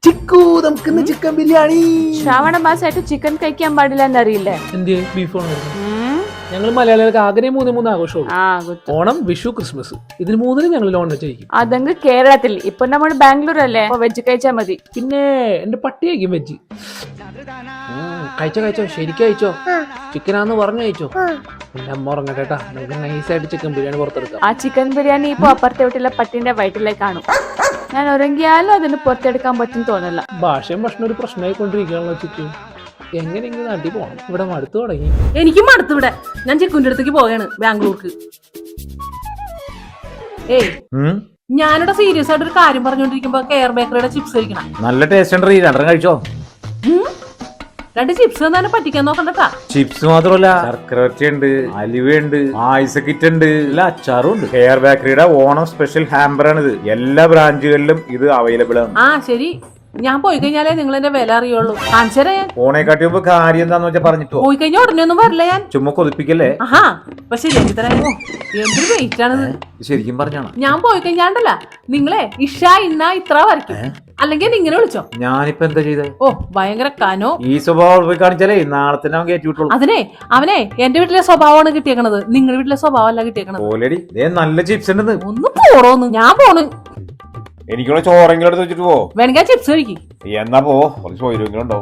ചിക്കു നമുക്കിന്ന് ചിക്കൻ ബിരിയാണി. ശ്രാവണ മാസമായിട്ട് ചിക്കൻ കഴിക്കാൻ പാടില്ല എന്നറിയില്ലേ? ബീഫാണ് ഞങ്ങൾ മലയാളികൾക്ക് ആഗ്രഹം 3 ആഘോഷമുള്ളൂ. ഓണം, വിഷു, ക്രിസ്മസ്. ഇതിന് 3 ഞങ്ങൾ നോൺ വെജ് കഴിക്കും. അതങ്ങ് കേരളത്തിൽ. ഇപ്പൊ നമ്മൾ ബാംഗ്ലൂർ അല്ലേ, വെജ് കഴിച്ചാ മതി. പിന്നെ എന്റെ പട്ടി കഴിക്കും വെജ്. കഴിച്ചോ ശരിക്കും കഴിച്ചോ. ചിക്കനാന്ന് പറഞ്ഞു കഴിച്ചോ. എന്റെ അമ്മ ഉറങ്ങട്ടെട്ടാ, നമുക്ക് നൈസായിട്ട് ചിക്കൻ ബിരിയാണി പുറത്തെടുക്കാം. ആ ചിക്കൻ ബിരിയാണി ഇപ്പൊ അപ്പുറത്തെ വീട്ടിലെ പട്ടിന്റെ വയറ്റിലേക്ക് കാണും. ഞാൻ ഉറങ്ങിയാലും അതിന് പുറത്തെടുക്കാൻ പറ്റും തോന്നില്ല. ഭാഷയും ഭക്ഷണം ഒരു പ്രശ്നമായിക്കൊണ്ടിരിക്കുകയാണല്ലോ ചിക്കു. എങ്ങനെയെങ്കിലും നാട്ടിൽ പോകണം, ഇവിടെ മടുത്തു തുടങ്ങി. എനിക്കും മടുത്തു ഇവിടെ. ഞാൻ ചിക്കുന്റെ അടുത്തേക്ക് പോവുകയാണ്, ബാംഗ്ലൂർക്ക്. ഏയ്, ഞാനിവിടെ സീരിയസ് ആയിട്ട് ഒരു കാര്യം പറഞ്ഞോണ്ടിരിക്കുമ്പോ കെയർ ബേക്കറിയുടെ ചിപ്സ് കഴിക്കണം. നല്ല ടേസ്റ്റ് ഉണ്ട്. 2 കഴിച്ചോ. 2 ചിപ്സ് തന്നെ പറ്റിക്കാൻ നോക്കണ്ടട്ടാ. ചിപ്സ് മാത്രമല്ല, ശർക്കരവരട്ടിയുണ്ട്, അലുവയുണ്ട്, ആയിസക്കിറ്റ് ഉണ്ട്, എല്ലാ അച്ചാറും ഉണ്ട്. കെയർ ബേക്കറിയുടെ ഓണം സ്പെഷ്യൽ ഹാമ്പർ ആണിത്. എല്ലാ ബ്രാഞ്ചുകളിലും ഇത് അവൈലബിൾ ആണ്. ആ ശരി, ഞാൻ പോയി കഴിഞ്ഞാലേ നിങ്ങൾ എന്റെ വില അറിയുള്ളൂ. കാണിച്ചരാ ഞാൻ. ഫോണേക്കാട്ടി മുമ്പ് കാര്യം എന്താന്ന് വെച്ചാൽ പറഞ്ഞിട്ടോ. പോയി കഴിഞ്ഞാൽ ഉടനെ ഒന്നും വരില്ല ഞാൻ. ചുമ്മാ കൊതിപ്പിക്കല്ലേ. ആഹാ, പക്ഷെ ശരിയാക്കി തരാമോ? എന്തൊരു വെയിറ്റ് ആണിത്. ശരിക്കും പറഞ്ഞാണ്. ഞാൻ പോയി കഴിഞ്ഞാണ്ടല്ല, നിങ്ങളെ ഇഷ ഇന്ന ഇത്ര വരയ്ക്കും, അല്ലെങ്കിൽ ഇങ്ങനെ വിളിച്ചോ. ഞാനിപ്പോ എന്താ ചെയ്തേ? ഓ, ഭയങ്കര കനോ. ഈ സ്വഭാവം പോയി കാണിച്ചാലേ നാളെ തന്നെ അവൻ കയറ്റി വിട്ടുള്ളൂ. അവനെ എന്റെ വീട്ടിലെ സ്വഭാവമാണ് കിട്ടിയേക്കണത്, നിങ്ങളുടെ വീട്ടിലെ സ്വഭാവം അല്ല കിട്ടിയേക്കണത്. ഓൾറെഡി നല്ല ചിപ്സ് ഉണ്ടെന്ന്. ഒന്ന് പോണോന്ന്. ഞാൻ പോണു. എനിക്കുള്ള ചോറെങ്കിലും എടുത്ത് വെച്ചിട്ട് പോ. വേണമെങ്കിൽ ചിപ്സ് കഴിക്കും. എന്നാ പോ, കുറച്ച് ചോരുണ്ടോ.